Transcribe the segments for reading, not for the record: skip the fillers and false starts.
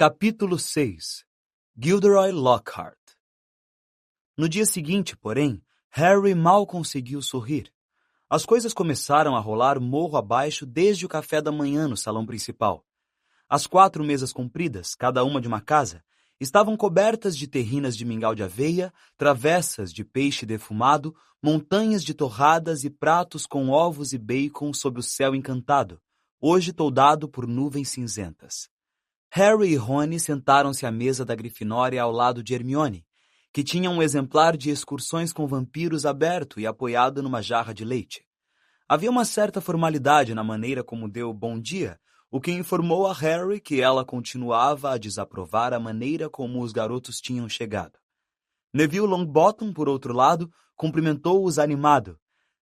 Capítulo 6. Gilderoy Lockhart. No dia seguinte, porém, Harry mal conseguiu sorrir. As coisas começaram a rolar morro abaixo desde o café da manhã no salão principal. As 4 mesas compridas, cada uma de uma casa, estavam cobertas de terrinas de mingau de aveia, travessas de peixe defumado, montanhas de torradas e pratos com ovos e bacon sob o céu encantado, hoje toldado por nuvens cinzentas. Harry e Rony sentaram-se à mesa da Grifinória ao lado de Hermione, que tinha um exemplar de Excursões com Vampiros aberto e apoiado numa jarra de leite. Havia uma certa formalidade na maneira como deu bom dia, o que informou a Harry que ela continuava a desaprovar a maneira como os garotos tinham chegado. Neville Longbottom, por outro lado, cumprimentou-os animado.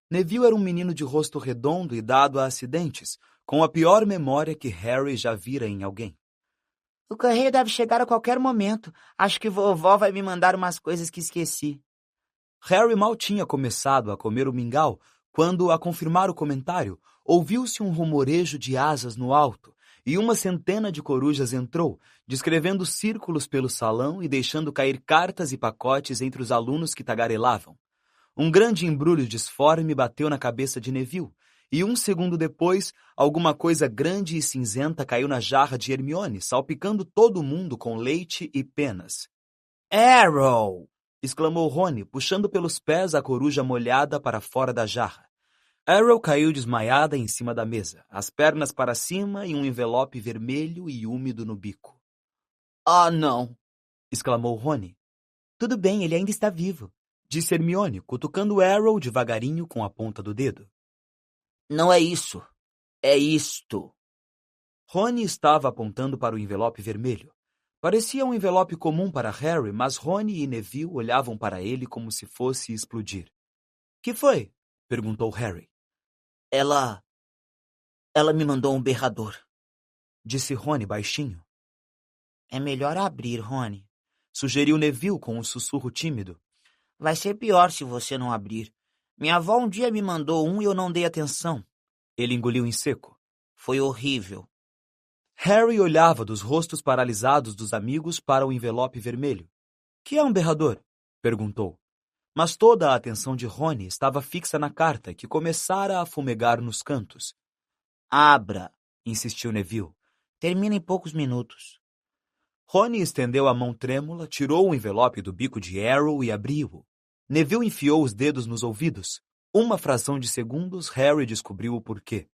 Neville era um menino de rosto redondo e dado a acidentes, com a pior memória que Harry já vira em alguém. O correio deve chegar a qualquer momento. Acho que vovó vai me mandar umas coisas que esqueci. Harry mal tinha começado a comer o mingau, quando, a confirmar o comentário, ouviu-se um rumorejo de asas no alto, e uma centena de corujas entrou, descrevendo círculos pelo salão e deixando cair cartas e pacotes entre os alunos que tagarelavam. Um grande embrulho disforme bateu na cabeça de Neville, e 1 segundo depois, alguma coisa grande e cinzenta caiu na jarra de Hermione, salpicando todo mundo com leite e penas. Arrow! Exclamou Rony, puxando pelos pés a coruja molhada para fora da jarra. Arrow caiu desmaiada em cima da mesa, as pernas para cima e um envelope vermelho e úmido no bico. Ah, não! Exclamou Rony. Tudo bem, ele ainda está vivo, disse Hermione, cutucando Arrow devagarinho com a ponta do dedo. Não é isso. É isto. Rony estava apontando para o envelope vermelho. Parecia um envelope comum para Harry, mas Rony e Neville olhavam para ele como se fosse explodir. — Que foi? Perguntou Harry. Ela me mandou um berrador, disse Rony baixinho. É melhor abrir, Rony, sugeriu Neville com um sussurro tímido. Vai ser pior se você não abrir. Minha avó um dia me mandou um e eu não dei atenção. Ele engoliu em seco. Foi horrível. Harry olhava dos rostos paralisados dos amigos para o envelope vermelho. — Que é um berrador? Perguntou. Mas toda a atenção de Rony estava fixa na carta, que começara a fumegar nos cantos. — Abra, insistiu Neville. Termina em poucos minutos. Rony estendeu a mão trêmula, tirou o envelope do bico de Arrow e abriu-o. Neville enfiou os dedos nos ouvidos. Uma fração de segundos, Harry descobriu o porquê.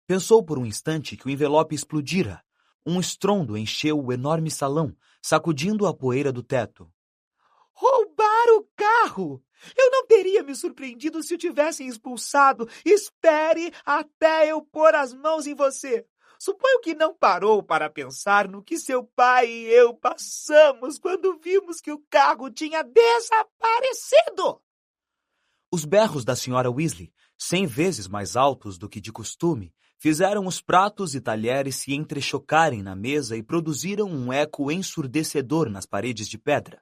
Pensou por um instante que o envelope explodira. Um estrondo encheu o enorme salão, sacudindo a poeira do teto. Roubaram o carro! Eu não teria me surpreendido se o tivessem expulsado. Espere até eu pôr as mãos em você. Suponho que não parou para pensar no que seu pai e eu passamos quando vimos que o carro tinha desaparecido. Os berros da senhora Weasley, 100 vezes mais altos do que de costume, fizeram os pratos e talheres se entrechocarem na mesa e produziram um eco ensurdecedor nas paredes de pedra.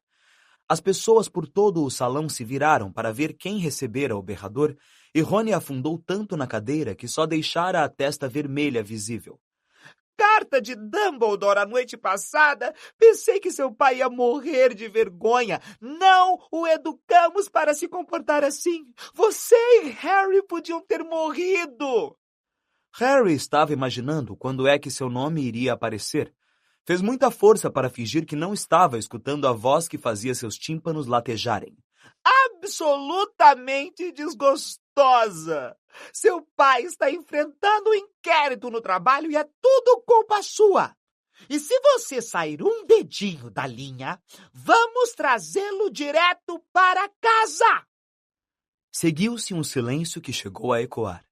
As pessoas por todo o salão se viraram para ver quem recebera o berrador, e Rony afundou tanto na cadeira que só deixara a testa vermelha visível. Carta de Dumbledore a noite passada. Pensei que seu pai ia morrer de vergonha. Não o educamos para se comportar assim. Você e Harry podiam ter morrido. Harry estava imaginando quando é que seu nome iria aparecer. Fez muita força para fingir que não estava escutando a voz que fazia seus tímpanos latejarem. Absolutamente desgostosa. Seu pai está enfrentando um inquérito no trabalho e é tudo culpa sua. E se você sair um dedinho da linha, vamos trazê-lo direto para casa. Seguiu-se um silêncio que chegou a ecoar.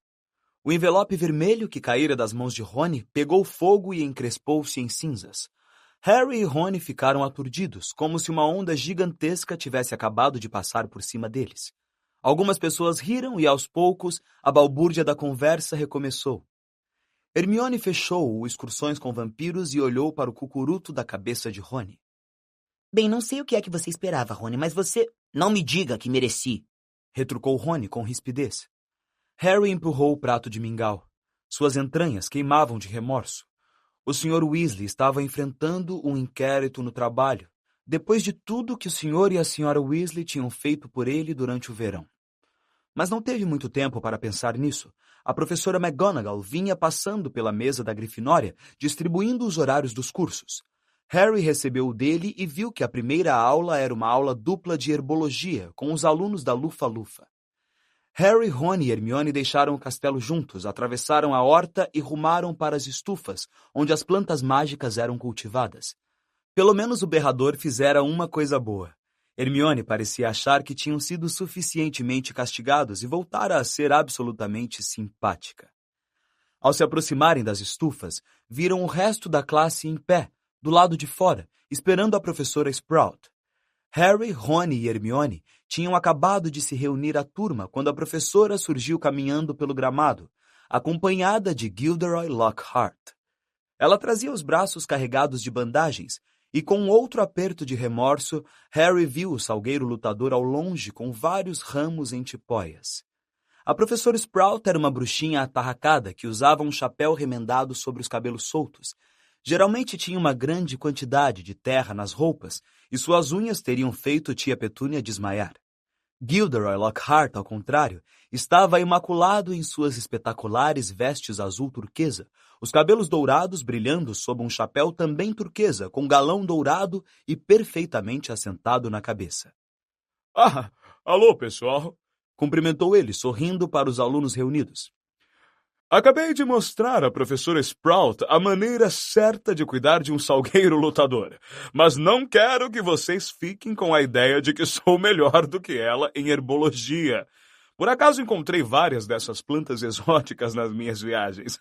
O envelope vermelho que caíra das mãos de Rony pegou fogo e encrespou-se em cinzas. Harry e Rony ficaram aturdidos, como se uma onda gigantesca tivesse acabado de passar por cima deles. Algumas pessoas riram e, aos poucos, a balbúrdia da conversa recomeçou. Hermione fechou o Excursões com Vampiros e olhou para o cucuruto da cabeça de Rony. Bem, não sei o que é que você esperava, Rony, mas você... Não me diga que mereci, retrucou Rony com rispidez. Harry empurrou o prato de mingau. Suas entranhas queimavam de remorso. O Sr. Weasley estava enfrentando um inquérito no trabalho, depois de tudo que o Sr. e a Sra. Weasley tinham feito por ele durante o verão. Mas não teve muito tempo para pensar nisso. A professora McGonagall vinha passando pela mesa da Grifinória, distribuindo os horários dos cursos. Harry recebeu o dele e viu que a primeira aula era uma aula dupla de herbologia, com os alunos da Lufa-Lufa. Harry, Ron e Hermione deixaram o castelo juntos, atravessaram a horta e rumaram para as estufas, onde as plantas mágicas eram cultivadas. Pelo menos o berrador fizera uma coisa boa. Hermione parecia achar que tinham sido suficientemente castigados e voltara a ser absolutamente simpática. Ao se aproximarem das estufas, viram o resto da classe em pé, do lado de fora, esperando a professora Sprout. Harry, Ron e Hermione tinham acabado de se reunir à turma quando a professora surgiu caminhando pelo gramado, acompanhada de Gilderoy Lockhart. Ela trazia os braços carregados de bandagens, e com outro aperto de remorso, Harry viu o salgueiro lutador ao longe com vários ramos em tipóias. A professora Sprout era uma bruxinha atarracada que usava um chapéu remendado sobre os cabelos soltos. Geralmente tinha uma grande quantidade de terra nas roupas e suas unhas teriam feito tia Petúnia desmaiar. Gilderoy Lockhart, ao contrário, estava imaculado em suas espetaculares vestes azul turquesa, os cabelos dourados brilhando sob um chapéu também turquesa, com galão dourado e perfeitamente assentado na cabeça. — Ah, alô, pessoal! Cumprimentou ele, sorrindo para os alunos reunidos. Acabei de mostrar à professora Sprout a maneira certa de cuidar de um salgueiro lutador, mas não quero que vocês fiquem com a ideia de que sou melhor do que ela em herbologia. Por acaso encontrei várias dessas plantas exóticas nas minhas viagens.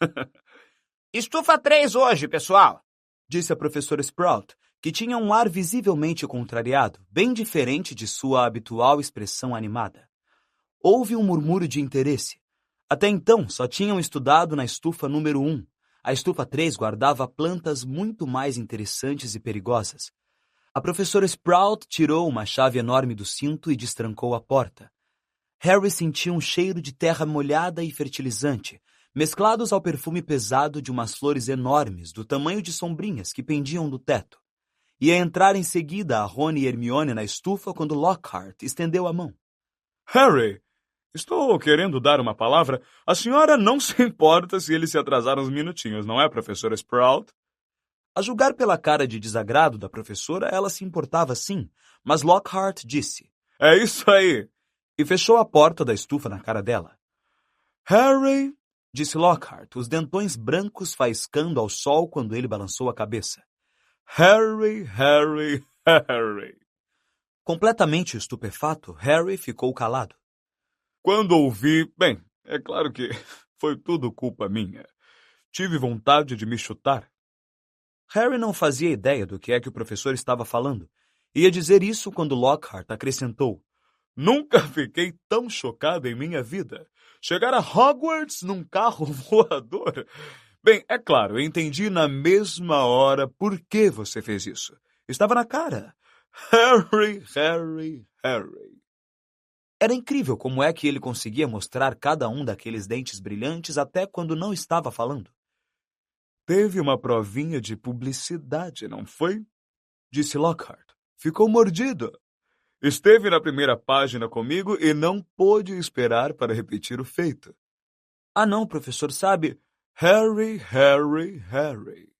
Estufa 3 hoje, pessoal, disse a professora Sprout, que tinha um ar visivelmente contrariado, bem diferente de sua habitual expressão animada. Houve um murmúrio de interesse. Até então, só tinham estudado na estufa número 1. A estufa 3 guardava plantas muito mais interessantes e perigosas. A professora Sprout tirou uma chave enorme do cinto e destrancou a porta. Harry sentiu um cheiro de terra molhada e fertilizante, mesclados ao perfume pesado de umas flores enormes, do tamanho de sombrinhas que pendiam do teto. Ia entrar em seguida a Ron e Hermione na estufa quando Lockhart estendeu a mão. — Harry! Estou querendo dar uma palavra. A senhora não se importa se eles se atrasaram uns minutinhos, não é, professora Sprout? A julgar pela cara de desagrado da professora, ela se importava sim, mas Lockhart disse: — É isso aí! E fechou a porta da estufa na cara dela. — Harry! Disse Lockhart, os dentões brancos faiscando ao sol quando ele balançou a cabeça. — Harry, Harry, Harry! Completamente estupefato, Harry ficou calado. Quando ouvi... Bem, é claro que foi tudo culpa minha. Tive vontade de me chutar. Harry não fazia ideia do que é que o professor estava falando. Ia dizer isso quando Lockhart acrescentou: Nunca fiquei tão chocado em minha vida. Chegar a Hogwarts num carro voador. Bem, é claro, eu entendi na mesma hora por que você fez isso. Estava na cara. Harry, Harry, Harry. Era incrível como é que ele conseguia mostrar cada um daqueles dentes brilhantes até quando não estava falando. Teve uma provinha de publicidade, não foi? Disse Lockhart. Ficou mordido. Esteve na primeira página comigo e não pôde esperar para repetir o feito. Ah, não, professor, sabe... Harry, Harry, Harry.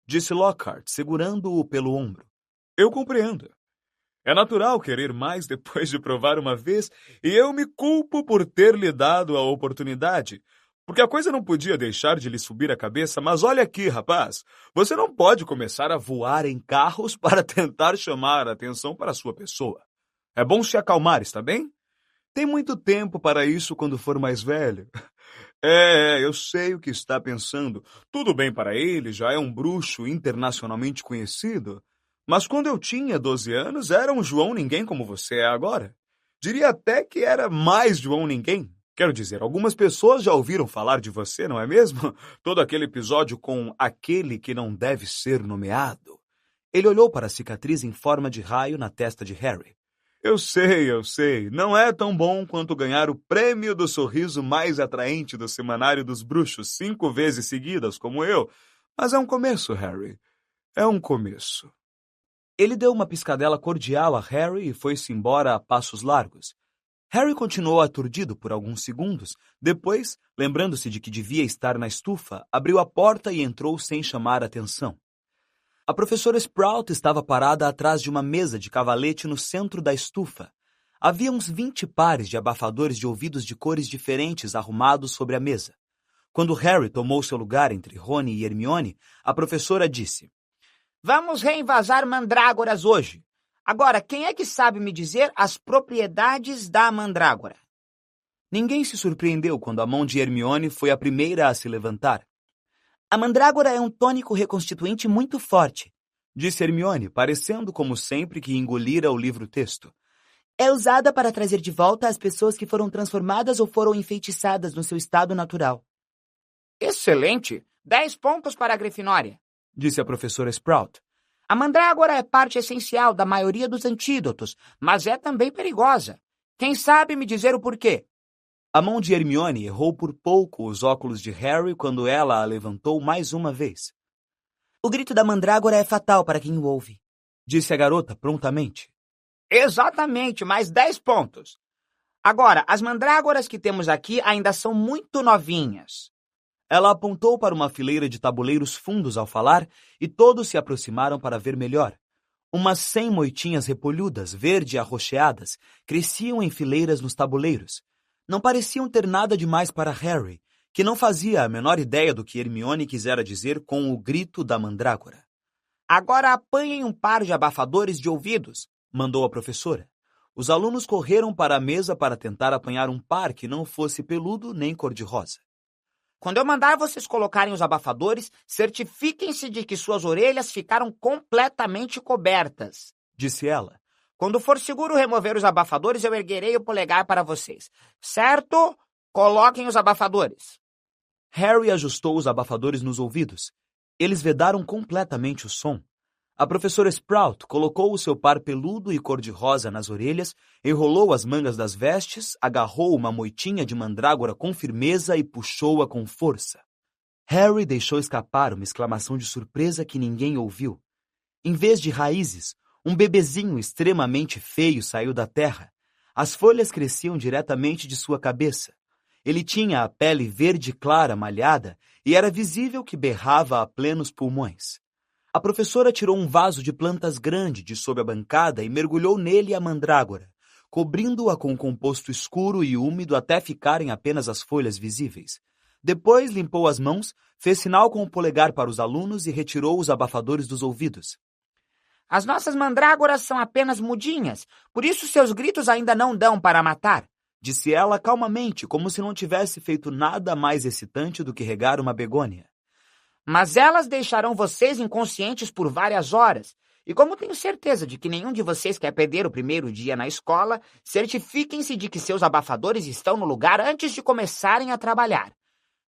Disse Lockhart, segurando-o pelo ombro. Eu compreendo. É natural querer mais depois de provar uma vez, e eu me culpo por ter lhe dado a oportunidade, porque a coisa não podia deixar de lhe subir a cabeça, mas olha aqui, rapaz, você não pode começar a voar em carros para tentar chamar a atenção para a sua pessoa. É bom se acalmar, está bem? Tem muito tempo para isso quando for mais velho. Eu sei o que está pensando. Tudo bem para ele, já é um bruxo internacionalmente conhecido. Mas quando eu tinha 12 anos, era um João Ninguém como você é agora. Diria até que era mais João Ninguém. Quero dizer, algumas pessoas já ouviram falar de você, não é mesmo? Todo aquele episódio com aquele que não deve ser nomeado. Ele olhou para a cicatriz em forma de raio na testa de Harry. Eu sei. Não é tão bom quanto ganhar o prêmio do sorriso mais atraente do Semanário dos Bruxos 5 vezes seguidas, como eu. Mas é um começo, Harry. É um começo. Ele deu uma piscadela cordial a Harry e foi-se embora a passos largos. Harry continuou aturdido por alguns segundos. Depois, lembrando-se de que devia estar na estufa, abriu a porta e entrou sem chamar atenção. A professora Sprout estava parada atrás de uma mesa de cavalete no centro da estufa. Havia uns 20 pares de abafadores de ouvidos de cores diferentes arrumados sobre a mesa. Quando Harry tomou seu lugar entre Rony e Hermione, a professora disse: Vamos reenvasar mandrágoras hoje. Agora, quem é que sabe me dizer as propriedades da mandrágora? Ninguém se surpreendeu quando a mão de Hermione foi a primeira a se levantar. A mandrágora é um tônico reconstituinte muito forte, disse Hermione, parecendo como sempre que engolira o livro-texto. É usada para trazer de volta as pessoas que foram transformadas ou foram enfeitiçadas no seu estado natural. Excelente! 10 pontos para a Grifinória, disse a professora Sprout. A mandrágora é parte essencial da maioria dos antídotos, mas é também perigosa. Quem sabe me dizer o porquê? A mão de Hermione errou por pouco os óculos de Harry quando ela a levantou mais uma vez. O grito da mandrágora é fatal para quem o ouve, disse a garota prontamente. Exatamente, mais 10 pontos. Agora, as mandrágoras que temos aqui ainda são muito novinhas. Ela apontou para uma fileira de tabuleiros fundos ao falar e todos se aproximaram para ver melhor. Umas 100 moitinhas repolhudas, verde e arroxeadas, cresciam em fileiras nos tabuleiros. Não pareciam ter nada demais para Harry, que não fazia a menor ideia do que Hermione quisera dizer com o grito da mandrágora. Agora apanhem um par de abafadores de ouvidos, mandou a professora. Os alunos correram para a mesa para tentar apanhar um par que não fosse peludo nem cor-de-rosa. Quando eu mandar vocês colocarem os abafadores, certifiquem-se de que suas orelhas ficaram completamente cobertas, disse ela. Quando for seguro remover os abafadores, eu erguerei o polegar para vocês. Certo? Coloquem os abafadores. Harry ajustou os abafadores nos ouvidos. Eles vedaram completamente o som. A professora Sprout colocou o seu par peludo e cor-de-rosa nas orelhas, enrolou as mangas das vestes, agarrou uma moitinha de mandrágora com firmeza e puxou-a com força. Harry deixou escapar uma exclamação de surpresa que ninguém ouviu. Em vez de raízes, um bebezinho extremamente feio saiu da terra. As folhas cresciam diretamente de sua cabeça. Ele tinha a pele verde clara malhada e era visível que berrava a plenos pulmões. A professora tirou um vaso de plantas grande de sob a bancada e mergulhou nele a mandrágora, cobrindo-a com um composto escuro e úmido até ficarem apenas as folhas visíveis. Depois limpou as mãos, fez sinal com o polegar para os alunos e retirou os abafadores dos ouvidos. As nossas mandrágoras são apenas mudinhas, por isso seus gritos ainda não dão para matar, disse ela calmamente, como se não tivesse feito nada mais excitante do que regar uma begônia. Mas elas deixarão vocês inconscientes por várias horas. E como tenho certeza de que nenhum de vocês quer perder o primeiro dia na escola, certifiquem-se de que seus abafadores estão no lugar antes de começarem a trabalhar.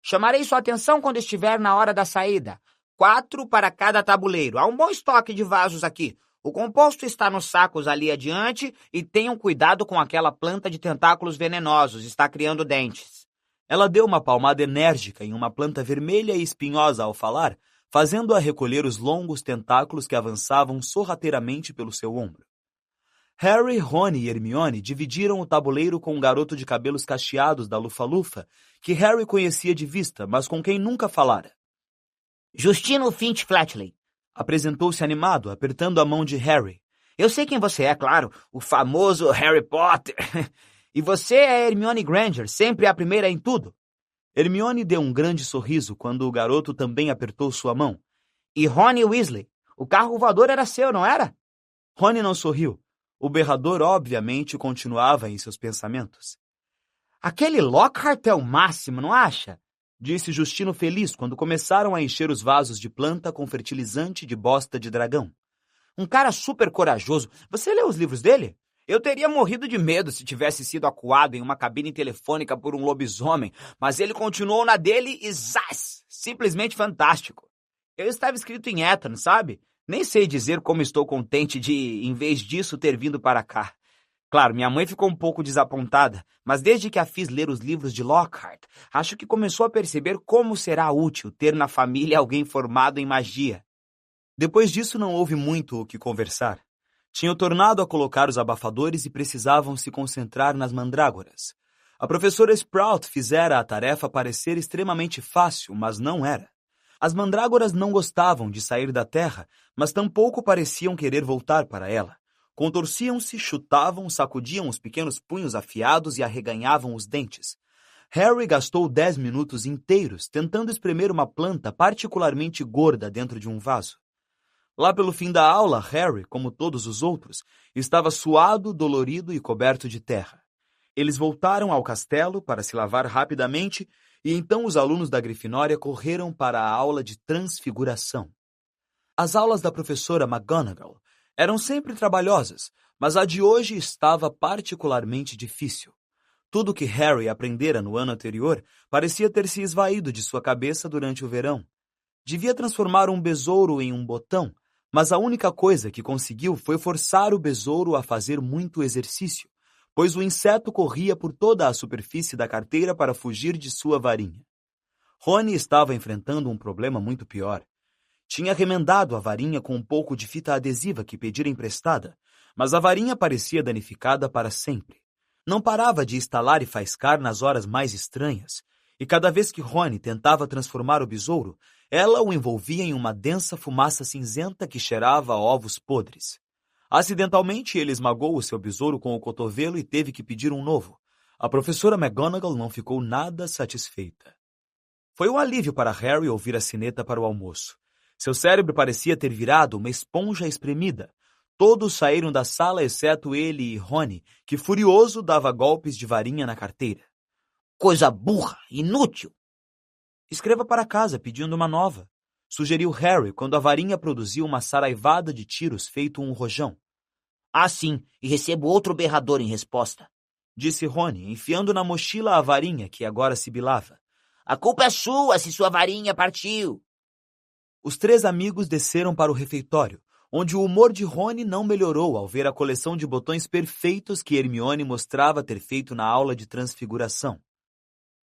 Chamarei sua atenção quando estiver na hora da saída. 4 para cada tabuleiro. Há um bom estoque de vasos aqui. O composto está nos sacos ali adiante e tenham cuidado com aquela planta de tentáculos venenosos. Está criando dentes. Ela deu uma palmada enérgica em uma planta vermelha e espinhosa ao falar, fazendo-a recolher os longos tentáculos que avançavam sorrateiramente pelo seu ombro. Harry, Rony e Hermione dividiram o tabuleiro com um garoto de cabelos cacheados da Lufa-Lufa, que Harry conhecia de vista, mas com quem nunca falara. Justino Finch Flatley, apresentou-se animado, apertando a mão de Harry. Eu sei quem você é, claro, o famoso Harry Potter. E você é Hermione Granger, sempre a primeira em tudo. Hermione deu um grande sorriso quando o garoto também apertou sua mão. E Rony Weasley, o carro voador era seu, não era? Rony não sorriu. O berrador, obviamente, continuava em seus pensamentos. Aquele Lockhart é o máximo, não acha? Disse Justino feliz quando começaram a encher os vasos de planta com fertilizante de bosta de dragão. Um cara super corajoso. Você leu os livros dele? Eu teria morrido de medo se tivesse sido acuado em uma cabine telefônica por um lobisomem, mas ele continuou na dele e zás! Simplesmente fantástico. Eu estava escrito em Eton, sabe? Nem sei dizer como estou contente de, em vez disso, ter vindo para cá. Claro, minha mãe ficou um pouco desapontada, mas desde que a fiz ler os livros de Lockhart, acho que começou a perceber como será útil ter na família alguém formado em magia. Depois disso não houve muito o que conversar. Tinham tornado a colocar os abafadores e precisavam se concentrar nas mandrágoras. A professora Sprout fizera a tarefa parecer extremamente fácil, mas não era. As mandrágoras não gostavam de sair da terra, mas tampouco pareciam querer voltar para ela. Contorciam-se, chutavam, sacudiam os pequenos punhos afiados e arreganhavam os dentes. Harry gastou 10 minutos inteiros tentando espremer uma planta particularmente gorda dentro de um vaso. Lá pelo fim da aula, Harry, como todos os outros, estava suado, dolorido e coberto de terra. Eles voltaram ao castelo para se lavar rapidamente e então os alunos da Grifinória correram para a aula de transfiguração. As aulas da professora McGonagall eram sempre trabalhosas, mas a de hoje estava particularmente difícil. Tudo que Harry aprendera no ano anterior parecia ter se esvaído de sua cabeça durante o verão. Devia transformar um besouro em um botão, mas a única coisa que conseguiu foi forçar o besouro a fazer muito exercício, pois o inseto corria por toda a superfície da carteira para fugir de sua varinha. Rony estava enfrentando um problema muito pior. Tinha remendado a varinha com um pouco de fita adesiva que pedira emprestada, mas a varinha parecia danificada para sempre. Não parava de estalar e faiscar nas horas mais estranhas, e cada vez que Rony tentava transformar o besouro, ela o envolvia em uma densa fumaça cinzenta que cheirava a ovos podres. Acidentalmente, ele esmagou o seu besouro com o cotovelo e teve que pedir um novo. A professora McGonagall não ficou nada satisfeita. Foi um alívio para Harry ouvir a sineta para o almoço. Seu cérebro parecia ter virado uma esponja espremida. Todos saíram da sala exceto ele e Rony, que furioso dava golpes de varinha na carteira. Coisa burra, inútil! Escreva para casa pedindo uma nova, sugeriu Harry quando a varinha produziu uma saraivada de tiros feito um rojão. Ah, sim, e recebo outro berrador em resposta, disse Rony, enfiando na mochila a varinha que agora sibilava. A culpa é sua se sua varinha partiu. Os três amigos desceram para o refeitório, onde o humor de Rony não melhorou ao ver a coleção de botões perfeitos que Hermione mostrava ter feito na aula de transfiguração.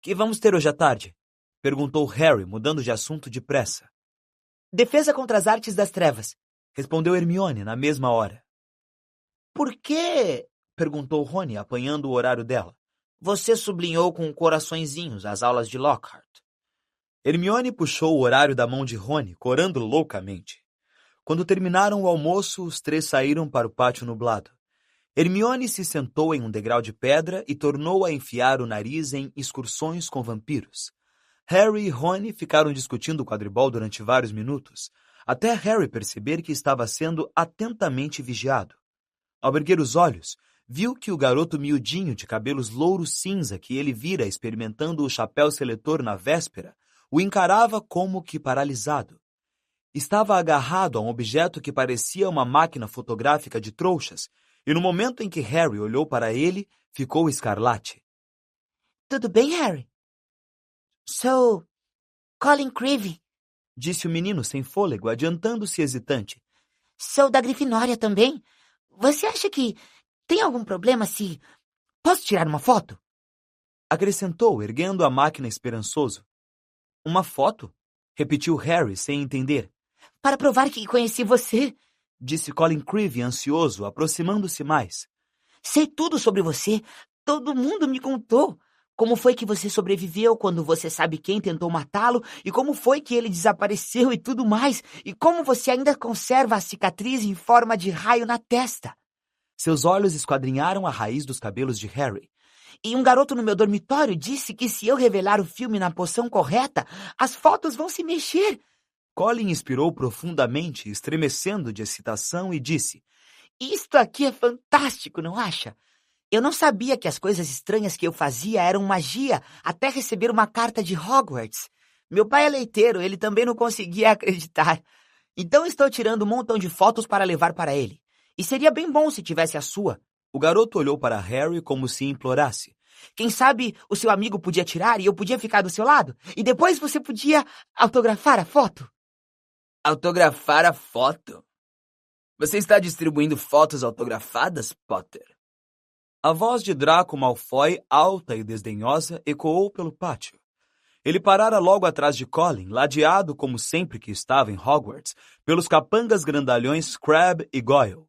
Que vamos ter hoje à tarde? Perguntou Harry, mudando de assunto depressa. Defesa contra as artes das trevas, respondeu Hermione na mesma hora. Por quê? Perguntou Rony, apanhando o horário dela. Você sublinhou com coraçõezinhos as aulas de Lockhart. Hermione puxou o horário da mão de Rony, corando loucamente. Quando terminaram o almoço, os três saíram para o pátio nublado. Hermione se sentou em um degrau de pedra e tornou a enfiar o nariz em excursões com vampiros. Harry e Rony ficaram discutindo o quadribol durante vários minutos, até Harry perceber que estava sendo atentamente vigiado. Ao erguer os olhos, viu que o garoto miudinho de cabelos louros cinza que ele vira experimentando o chapéu seletor na véspera o encarava como que paralisado. Estava agarrado a um objeto que parecia uma máquina fotográfica de trouxas, e no momento em que Harry olhou para ele, ficou escarlate. Tudo bem, Harry? Sou Colin Creevey, disse o menino sem fôlego, adiantando-se hesitante. Sou da Grifinória também. Você acha que tem algum problema se... Posso tirar uma foto? Acrescentou, erguendo a máquina esperançoso. Uma foto? Repetiu Harry, sem entender. Para provar que conheci você, disse Colin Creevey, ansioso, aproximando-se mais. Sei tudo sobre você. Todo mundo me contou. Como foi que você sobreviveu quando você sabe quem tentou matá-lo, e como foi que ele desapareceu e tudo mais, e como você ainda conserva a cicatriz em forma de raio na testa. Seus olhos esquadrinharam a raiz dos cabelos de Harry. E um garoto no meu dormitório disse que se eu revelar o filme na posição correta, as fotos vão se mexer. Colin inspirou profundamente, estremecendo de excitação, e disse: Isto aqui é fantástico, não acha? Eu não sabia que as coisas estranhas que eu fazia eram magia até receber uma carta de Hogwarts. Meu pai é leiteiro, ele também não conseguia acreditar. Então estou tirando um montão de fotos para levar para ele. E seria bem bom se tivesse a sua. O garoto olhou para Harry como se implorasse. Quem sabe o seu amigo podia tirar e eu podia ficar do seu lado? E depois você podia autografar a foto? Autografar a foto? Você está distribuindo fotos autografadas, Potter? A voz de Draco Malfoy, alta e desdenhosa, ecoou pelo pátio. Ele parara logo atrás de Colin, ladeado como sempre que estava em Hogwarts, pelos capangas grandalhões Crabbe e Goyle.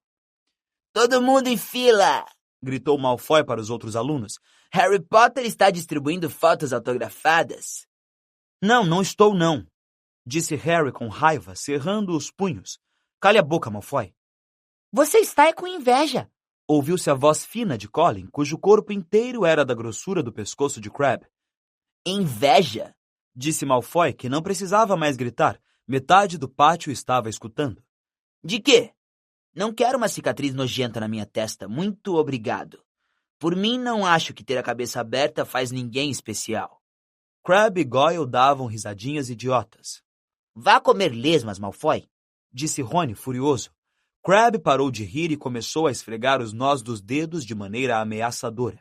Todo mundo em fila! Gritou Malfoy para os outros alunos. Harry Potter está distribuindo fotos autografadas. Não estou não, disse Harry com raiva, cerrando os punhos. Cale a boca, Malfoy. Você está com inveja. Ouviu-se a voz fina de Colin, cujo corpo inteiro era da grossura do pescoço de Crabbe. Inveja? Disse Malfoy, que não precisava mais gritar. Metade do pátio estava escutando. De quê? Não quero uma cicatriz nojenta na minha testa, muito obrigado. Por mim, não acho que ter a cabeça aberta faz ninguém especial. Crabbe e Goyle davam risadinhas idiotas. Vá comer lesmas, Malfoy, disse Rony, furioso. Crabbe parou de rir e começou a esfregar os nós dos dedos de maneira ameaçadora.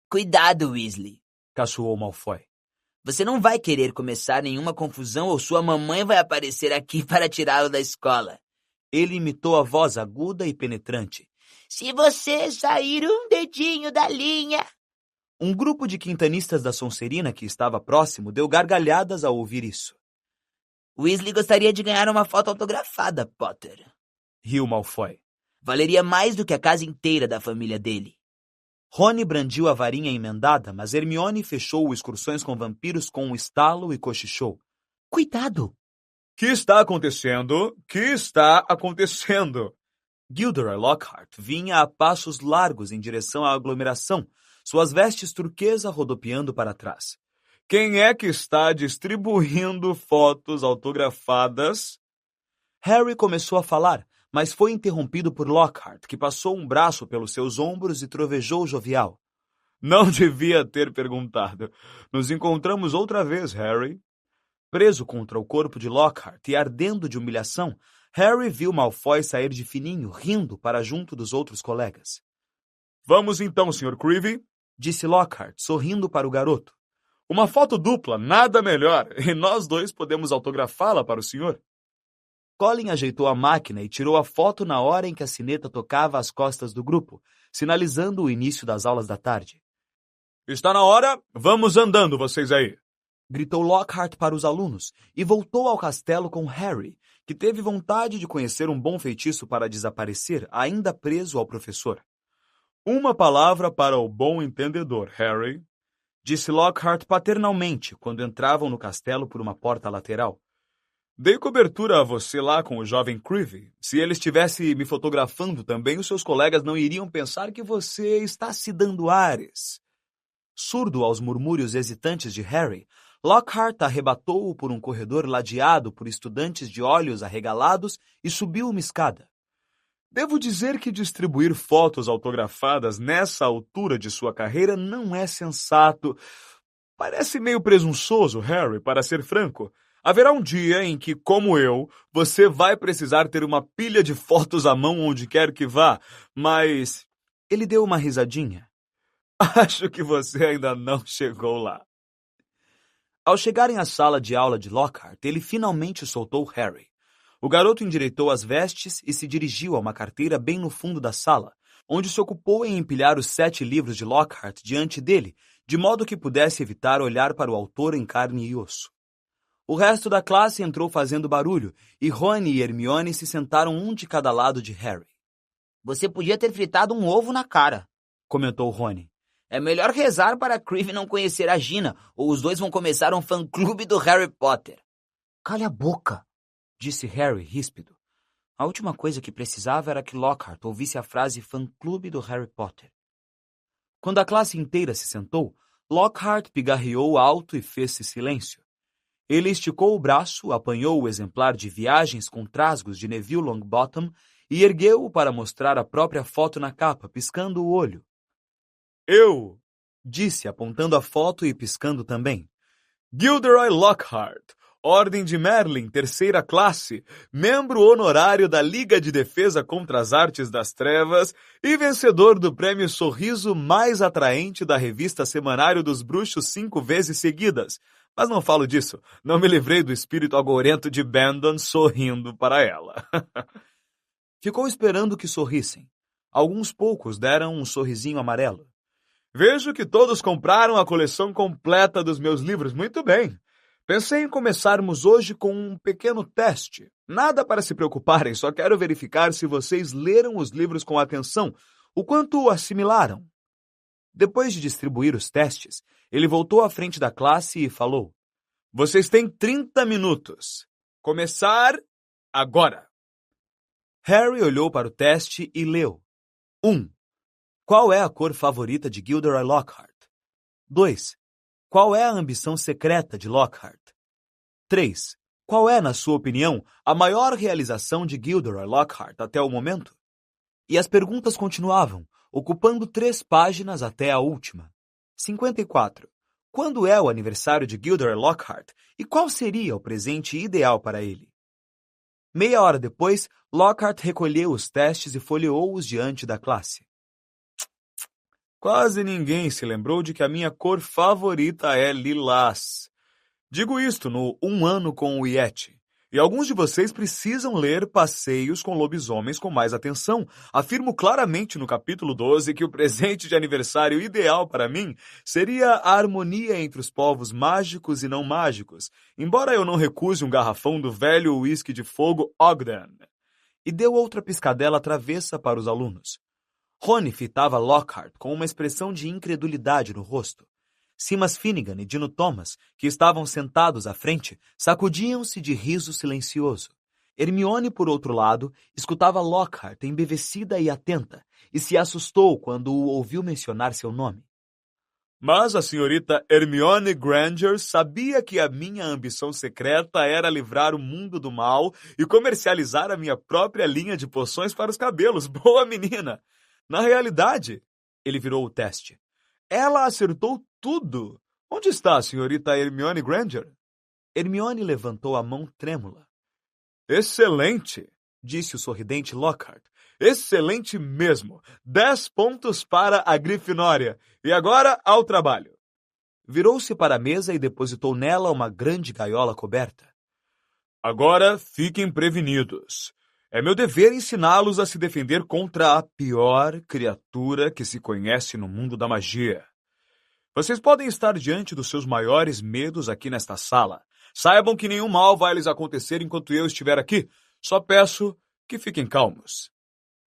Cuidado, Weasley, caçoou Malfoy. Você não vai querer começar nenhuma confusão ou sua mamãe vai aparecer aqui para tirá-lo da escola. Ele imitou a voz aguda e penetrante. Se você sair um dedinho da linha... Um grupo de quintanistas da Sonserina que estava próximo deu gargalhadas ao ouvir isso. Weasley gostaria de ganhar uma foto autografada, Potter. Riu Malfoy. Valeria mais do que a casa inteira da família dele. Rony brandiu a varinha emendada, mas Hermione fechou excursões com vampiros com um estalo e cochichou. Cuidado! Que está acontecendo? Que está acontecendo? Gilderoy Lockhart vinha a passos largos em direção à aglomeração, suas vestes turquesa rodopiando para trás. Quem é que está distribuindo fotos autografadas? Harry começou a falar, mas foi interrompido por Lockhart, que passou um braço pelos seus ombros e trovejou jovial. Não devia ter perguntado. Nos encontramos outra vez, Harry. Preso contra o corpo de Lockhart e ardendo de humilhação, Harry viu Malfoy sair de fininho, rindo para junto dos outros colegas. Vamos então, Sr. Creevy, disse Lockhart, sorrindo para o garoto. Uma foto dupla, nada melhor, e nós dois podemos autografá-la para o senhor. Colin ajeitou a máquina e tirou a foto na hora em que a sineta tocava as costas do grupo, sinalizando o início das aulas da tarde. Está na hora, vamos andando vocês aí, gritou Lockhart para os alunos e voltou ao castelo com Harry, que teve vontade de conhecer um bom feitiço para desaparecer, ainda preso ao professor. Uma palavra para o bom entendedor, Harry, disse Lockhart paternalmente quando entravam no castelo por uma porta lateral. Dei cobertura a você lá com o jovem Creevy. Se ele estivesse me fotografando também, os seus colegas não iriam pensar que você está se dando ares. Surdo aos murmúrios hesitantes de Harry, Lockhart arrebatou-o por um corredor ladeado por estudantes de olhos arregalados e subiu uma escada. Devo dizer que distribuir fotos autografadas nessa altura de sua carreira não é sensato. Parece meio presunçoso, Harry, para ser franco. Haverá um dia em que, como eu, você vai precisar ter uma pilha de fotos à mão onde quer que vá, mas... Ele deu uma risadinha. Acho que você ainda não chegou lá. Ao chegarem à sala de aula de Lockhart, ele finalmente soltou Harry. O garoto endireitou as vestes e se dirigiu a uma carteira bem no fundo da sala, onde se ocupou em empilhar os 7 livros de Lockhart diante dele, de modo que pudesse evitar olhar para o autor em carne e osso. O resto da classe entrou fazendo barulho, e Rony e Hermione se sentaram um de cada lado de Harry. Você podia ter fritado um ovo na cara, comentou Rony. É melhor rezar para Creevy não conhecer a Gina, ou os dois vão começar um fã-clube do Harry Potter. Cale a boca, disse Harry ríspido. A última coisa que precisava era que Lockhart ouvisse a frase fã-clube do Harry Potter. Quando a classe inteira se sentou, Lockhart pigarreou alto e fez-se silêncio. Ele esticou o braço, apanhou o exemplar de Viagens com Trasgos de Neville Longbottom e ergueu-o para mostrar a própria foto na capa, piscando o olho. Eu, disse, apontando a foto e piscando também. Gilderoy Lockhart, Ordem de Merlin, 3ª classe, membro honorário da Liga de Defesa contra as Artes das Trevas e vencedor do prêmio Sorriso mais atraente da revista Semanário dos Bruxos 5 vezes seguidas. Mas não falo disso, não me livrei do espírito agorento de Bandon sorrindo para ela. Ficou esperando que sorrissem. Alguns poucos deram um sorrisinho amarelo. Vejo que todos compraram a coleção completa dos meus livros. Muito bem. Pensei em começarmos hoje com um pequeno teste. Nada para se preocuparem, só quero verificar se vocês leram os livros com atenção, o quanto assimilaram. Depois de distribuir os testes, ele voltou à frente da classe e falou: Vocês têm 30 minutos. Começar agora. Harry olhou para o teste e leu. 1. Qual é a cor favorita de Gilderoy Lockhart? 2. Qual é a ambição secreta de Lockhart? 3. Qual é, na sua opinião, a maior realização de Gilderoy Lockhart até o momento? E as perguntas continuavam, ocupando 3 páginas até a última. 54. Quando é o aniversário de Gilderoy Lockhart e qual seria o presente ideal para ele? Meia hora depois, Lockhart recolheu os testes e folheou-os diante da classe. Quase ninguém se lembrou de que a minha cor favorita é lilás. Digo isto no 1 ano com o Yeti. E alguns de vocês precisam ler Passeios com Lobisomens com mais atenção. Afirmo claramente no capítulo 12 que o presente de aniversário ideal para mim seria a harmonia entre os povos mágicos e não mágicos, embora eu não recuse um garrafão do velho uísque de fogo Ogden. E deu outra piscadela travessa para os alunos. Rony fitava Lockhart com uma expressão de incredulidade no rosto. Simas Finnegan e Dino Thomas, que estavam sentados à frente, sacudiam-se de riso silencioso. Hermione, por outro lado, escutava Lockhart embevecida e atenta, e se assustou quando o ouviu mencionar seu nome. Mas a senhorita Hermione Granger sabia que a minha ambição secreta era livrar o mundo do mal e comercializar a minha própria linha de poções para os cabelos. Boa menina! Na realidade, ele virou o teste. Ela acertou tudo. Onde está a senhorita Hermione Granger? Hermione levantou a mão trêmula. Excelente, disse o sorridente Lockhart. Excelente mesmo. 10 pontos para a Grifinória. E agora ao trabalho. Virou-se para a mesa e depositou nela uma grande gaiola coberta. Agora fiquem prevenidos. É meu dever ensiná-los a se defender contra a pior criatura que se conhece no mundo da magia. Vocês podem estar diante dos seus maiores medos aqui nesta sala. Saibam que nenhum mal vai lhes acontecer enquanto eu estiver aqui. Só peço que fiquem calmos.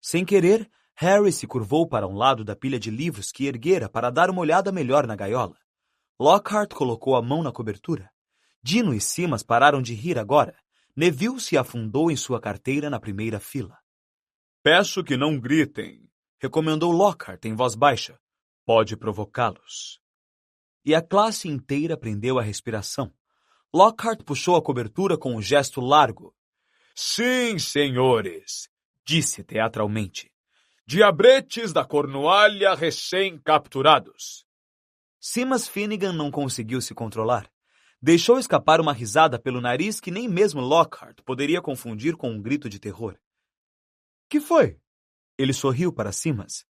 Sem querer, Harry se curvou para um lado da pilha de livros que erguera para dar uma olhada melhor na gaiola. Lockhart colocou a mão na cobertura. Dino e Simas pararam de rir agora. Neville se afundou em sua carteira na primeira fila. Peço que não gritem, recomendou Lockhart em voz baixa. Pode provocá-los. E a classe inteira prendeu a respiração. Lockhart puxou a cobertura com um gesto largo. Sim, senhores, disse teatralmente. Diabretes da Cornualha recém-capturados. Simas Finnegan não conseguiu se controlar. Deixou escapar uma risada pelo nariz que nem mesmo Lockhart poderia confundir com um grito de terror. Que foi? Ele sorriu para Simas.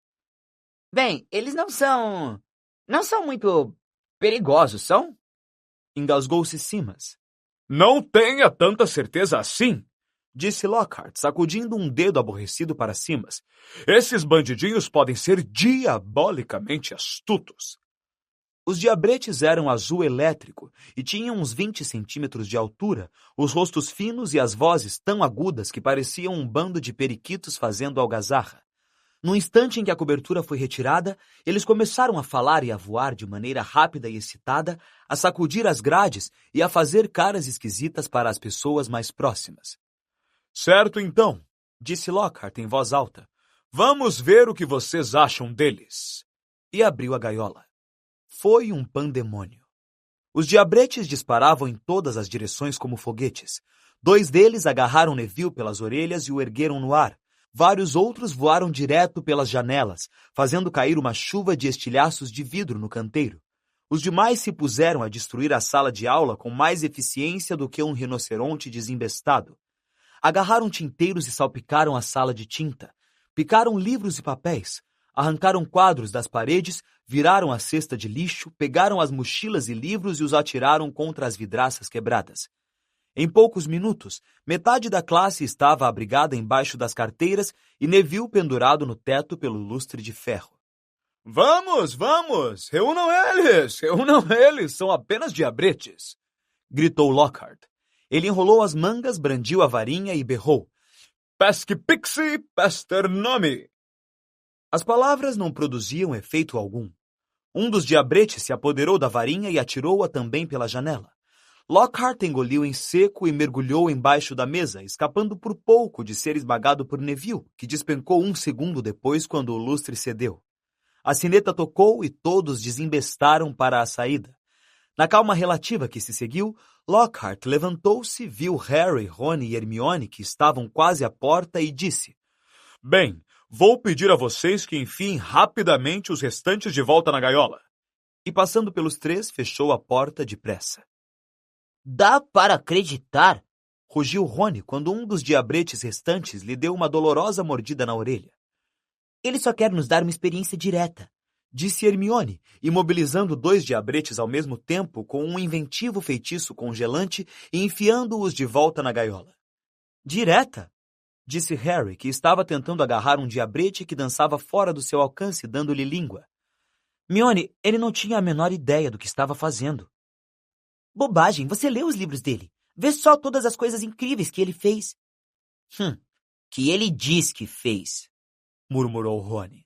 Bem, eles não são muito perigosos, são? Engasgou-se Simas. Não tenha tanta certeza assim, disse Lockhart, sacudindo um dedo aborrecido para Simas. Esses bandidinhos podem ser diabolicamente astutos. Os diabretes eram azul elétrico e tinham uns 20 centímetros de altura, os rostos finos e as vozes tão agudas que pareciam um bando de periquitos fazendo algazarra. No instante em que a cobertura foi retirada, eles começaram a falar e a voar de maneira rápida e excitada, a sacudir as grades e a fazer caras esquisitas para as pessoas mais próximas. Certo, então, disse Lockhart em voz alta. Vamos ver o que vocês acham deles. E abriu a gaiola. Foi um pandemônio. Os diabretes disparavam em todas as direções como foguetes. 2 deles agarraram Neville pelas orelhas e o ergueram no ar. Vários outros voaram direto pelas janelas, fazendo cair uma chuva de estilhaços de vidro no canteiro. Os demais se puseram a destruir a sala de aula com mais eficiência do que um rinoceronte desembestado. Agarraram tinteiros e salpicaram a sala de tinta. Picaram livros e papéis. Arrancaram quadros das paredes, viraram a cesta de lixo, pegaram as mochilas e livros e os atiraram contra as vidraças quebradas. Em poucos minutos, metade da classe estava abrigada embaixo das carteiras e Neville pendurado no teto pelo lustre de ferro. Vamos, vamos! Reúnam eles! Reúnam eles! São apenas diabretes! Gritou Lockhart. Ele enrolou as mangas, brandiu a varinha e berrou. Pesque pixie, pester nome! As palavras não produziam efeito algum. Um dos diabretes se apoderou da varinha e atirou-a também pela janela. Lockhart engoliu em seco e mergulhou embaixo da mesa, escapando por pouco de ser esmagado por Neville, que despencou 1 segundo depois quando o lustre cedeu. A sineta tocou e todos desembestaram para a saída. Na calma relativa que se seguiu, Lockhart levantou-se, viu Harry, Rony e Hermione, que estavam quase à porta, e disse: Bem, vou pedir a vocês que enfiem rapidamente os restantes de volta na gaiola. E passando pelos 3, fechou a porta depressa. Dá para acreditar, rugiu Rony quando um dos diabretes restantes lhe deu uma dolorosa mordida na orelha. Ele só quer nos dar uma experiência direta, disse Hermione, imobilizando 2 diabretes ao mesmo tempo com um inventivo feitiço congelante e enfiando-os de volta na gaiola. Direta? Disse Harry, que estava tentando agarrar um diabrete que dançava fora do seu alcance, dando-lhe língua. Hermione, ele não tinha a menor ideia do que estava fazendo. Bobagem, você leu os livros dele. Vê só todas as coisas incríveis que ele fez. Que ele diz que fez, murmurou Rony.